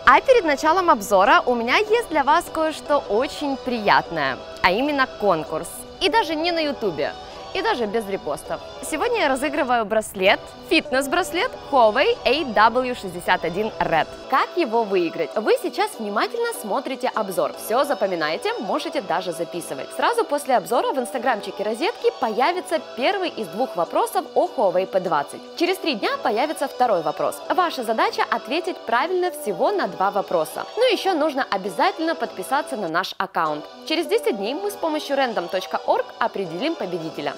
А перед началом обзора у меня есть для вас кое-что очень приятное, а именно конкурс. И даже не на ютубе, и даже без репостов. Сегодня я разыгрываю браслет, фитнес-браслет Huawei AW61 Red. Как его выиграть? Вы сейчас внимательно смотрите обзор, все запоминаете, можете даже записывать. Сразу после обзора в инстаграмчике розетки появится первый из двух вопросов о Huawei P20. Через 3 дня появится второй вопрос. Ваша задача ответить правильно всего на 2 вопроса. Ну и еще нужно обязательно подписаться на наш аккаунт. Через 10 дней мы с помощью random.org определим победителя.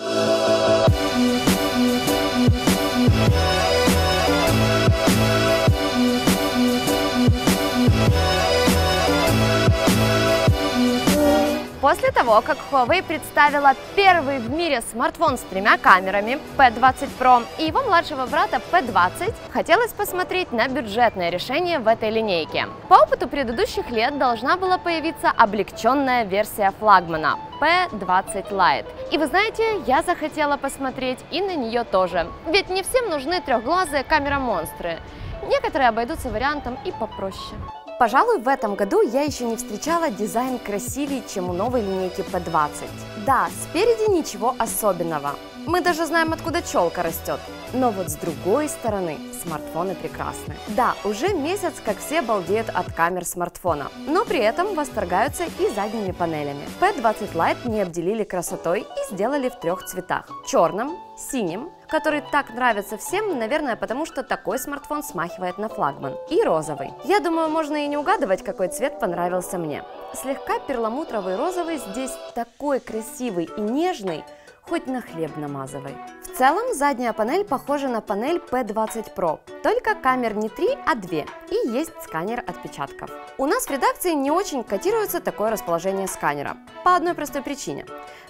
После того, как Huawei представила первый в мире смартфон с 3 камерами P20 Pro и его младшего брата P20, хотелось посмотреть на бюджетное решение в этой линейке. По опыту предыдущих лет должна была появиться облегченная версия флагмана P20 Lite. И вы знаете, я захотела посмотреть и на нее тоже. Ведь не всем нужны трехглазые камера-монстры. Некоторые обойдутся вариантом и попроще. Пожалуй, в этом году я еще не встречала дизайн красивее, чем у новой линейки P20. Да, спереди ничего особенного. Мы даже знаем, откуда челка растет. Но вот с другой стороны, смартфоны прекрасны. Да, уже месяц, как все балдеют от камер смартфона, но при этом восторгаются и задними панелями. P20 Lite не обделили красотой и сделали в 3 цветах. Черном, синим, который так нравится всем, наверное, потому что такой смартфон смахивает на флагман, и розовый. Я думаю, можно и не угадывать, какой цвет понравился мне. Слегка перламутровый розовый здесь такой красивый и нежный, хоть на хлеб намазывай. В целом, задняя панель похожа на панель P20 Pro, только камер не 3, а 2, и есть сканер отпечатков. У нас в редакции не очень котируется такое расположение сканера, по одной простой причине.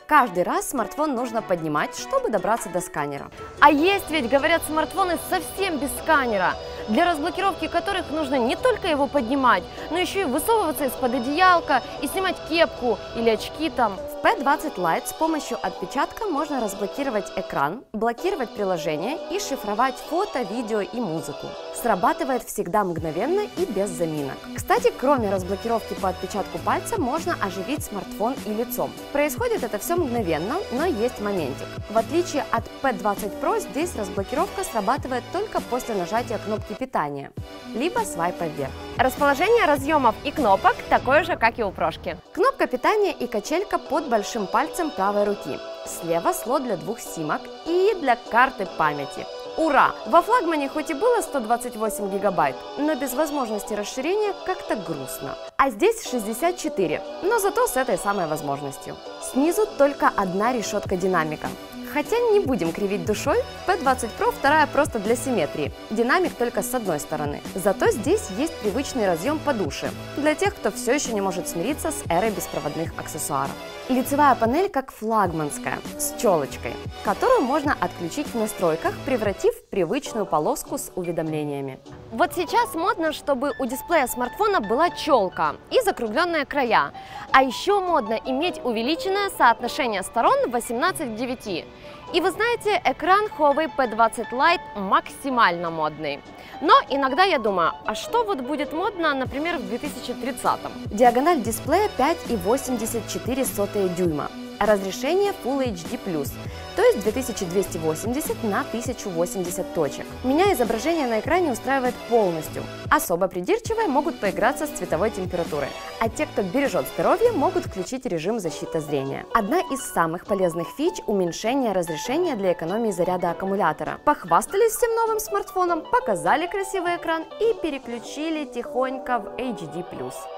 Каждый раз смартфон нужно поднимать, чтобы добраться до сканера. А есть ведь, говорят, смартфоны совсем без сканера, для разблокировки которых нужно не только его поднимать, но еще и высовываться из-под одеялка и снимать кепку или очки там. В P20 Lite с помощью отпечатка можно разблокировать экран, блокировать приложения и шифровать фото, видео и музыку. Срабатывает всегда мгновенно и без заминок. Кстати, кроме разблокировки по отпечатку пальца, можно оживить смартфон и лицом. Происходит это все мгновенно, но есть моментик. В отличие от P20 Pro, здесь разблокировка срабатывает только после нажатия кнопки питания, либо свайпа вверх. Расположение разъемов и кнопок такое же, как и у прошки. Кнопка питания и качелька под большим пальцем правой руки. Слева слот для 2 симок и для карты памяти. Ура! Во флагмане хоть и было 128 гигабайт, но без возможности расширения как-то грустно. А здесь 64, но зато с этой самой возможностью. Снизу только одна решетка динамика. Хотя не будем кривить душой, P20 Pro вторая просто для симметрии, динамик только с одной стороны. Зато здесь есть привычный разъем под уши, для тех, кто все еще не может смириться с эрой беспроводных аксессуаров. Лицевая панель как флагманская, с челочкой, которую можно отключить в настройках, превратив в привычную полоску с уведомлениями. Вот сейчас модно, чтобы у дисплея смартфона была челка и закругленные края, а еще модно иметь увеличенное соотношение сторон 18:9. И вы знаете, экран Huawei P20 Lite максимально модный. Но иногда я думаю, а что вот будет модно, например, в 2030-м? Диагональ дисплея 5,84 дюйма. Разрешение Full HD+, то есть 2280 на 1080 точек. Меня изображение на экране устраивает полностью. Особо придирчивые могут поиграться с цветовой температурой, а те, кто бережет здоровье, могут включить режим защиты зрения. Одна из самых полезных фич – уменьшение разрешения для экономии заряда аккумулятора. Похвастались всем новым смартфоном, показали красивый экран и переключили тихонько в HD+.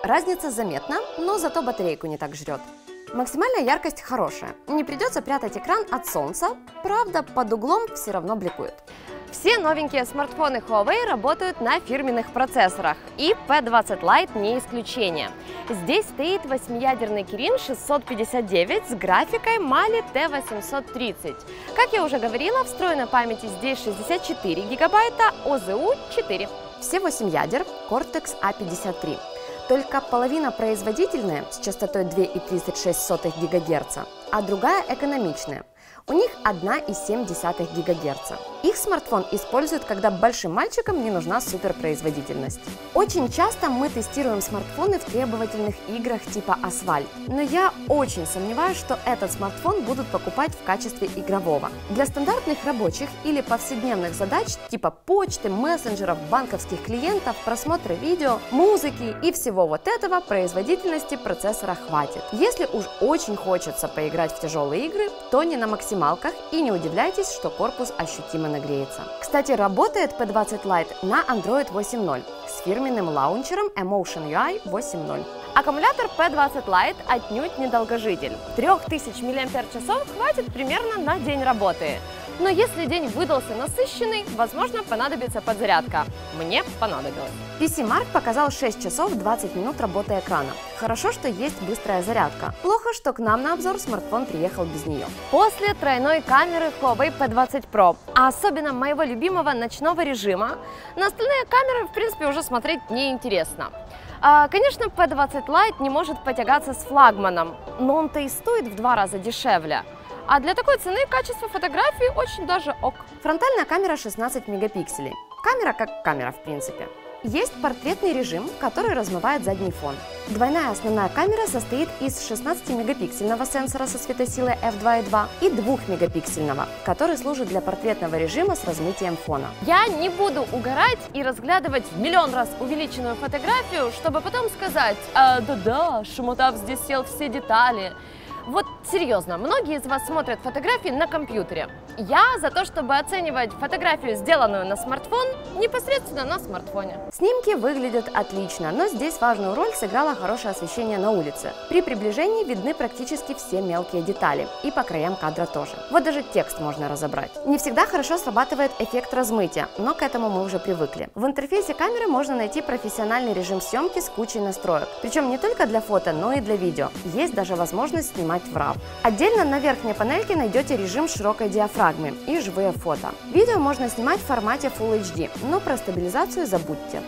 Разница заметна, но зато батарейку не так жрет. Максимальная яркость хорошая, не придется прятать экран от солнца, правда, под углом все равно бликует. Все новенькие смартфоны Huawei работают на фирменных процессорах, и P20 Lite не исключение. Здесь стоит 8-ядерный Kirin 659 с графикой Mali T830. Как я уже говорила, встроенной памяти здесь 64 гигабайта, ОЗУ 4. Все 8 ядер Cortex A53. Только половина производительная с частотой 2,36 ГГц, а другая экономичная. У них 1,7 ГГц. Их смартфон используют, когда большим мальчикам не нужна суперпроизводительность. Очень часто мы тестируем смартфоны в требовательных играх типа Asphalt, но я очень сомневаюсь, что этот смартфон будут покупать в качестве игрового. Для стандартных рабочих или повседневных задач типа почты, мессенджеров, банковских клиентов, просмотра видео, музыки и всего вот этого производительности процессора хватит. Если уж очень хочется поиграть в тяжелые игры, то не на максималках и не удивляйтесь, что корпус ощутимо нагреется. Кстати, работает P20 Lite на Android 8.0 с фирменным лаунчером Emotion UI 8.0. Аккумулятор P20 Lite отнюдь не долгожитель. 3000 мАч хватит примерно на день работы. Но если день выдался насыщенный, возможно, понадобится подзарядка. Мне понадобилось. PCMark показал 6 часов 20 минут работы экрана. Хорошо, что есть быстрая зарядка. Плохо, что к нам на обзор смартфон приехал без нее. После тройной камеры Huawei P20 Pro, а особенно моего любимого ночного режима, на остальные камеры, в принципе, уже смотреть неинтересно. Конечно, P20 Lite не может потягаться с флагманом, но он-то и стоит в 2 раза дешевле. А для такой цены качество фотографий очень даже ок. Фронтальная камера 16 мегапикселей. Камера как камера в принципе. Есть портретный режим, который размывает задний фон. Двойная основная камера состоит из 16-мегапиксельного сенсора со светосилой f2.2 и 2-мегапиксельного, который служит для портретного режима с размытием фона. Я не буду угорать и разглядывать в миллион раз увеличенную фотографию, чтобы потом сказать: да-да, Шумотав здесь сел все детали. Вот серьезно, многие из вас смотрят фотографии на компьютере. Я за то, чтобы оценивать фотографию, сделанную на смартфон, непосредственно на смартфоне. Снимки выглядят отлично, но здесь важную роль сыграло хорошее освещение на улице. При приближении видны практически все мелкие детали, и по краям кадра тоже. Вот даже текст можно разобрать. Не всегда хорошо срабатывает эффект размытия, но к этому мы уже привыкли. В интерфейсе камеры можно найти профессиональный режим съемки с кучей настроек. Причем не только для фото, но и для видео. Есть даже возможность снимать в RAW. Отдельно на верхней панельке найдете режим широкой диафрагмы и живые фото. Видео можно снимать в формате Full HD, но про стабилизацию забудьте.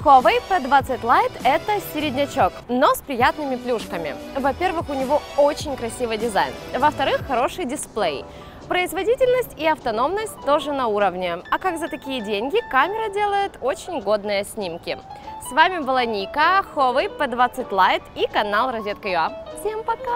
Huawei P20 Lite – это середнячок, но с приятными плюшками. Во-первых, у него очень красивый дизайн. Во-вторых, хороший дисплей. Производительность и автономность тоже на уровне. А как за такие деньги камера делает очень годные снимки. С вами была Ника, Huawei P20 Lite и канал Розетка.ua. Всем пока!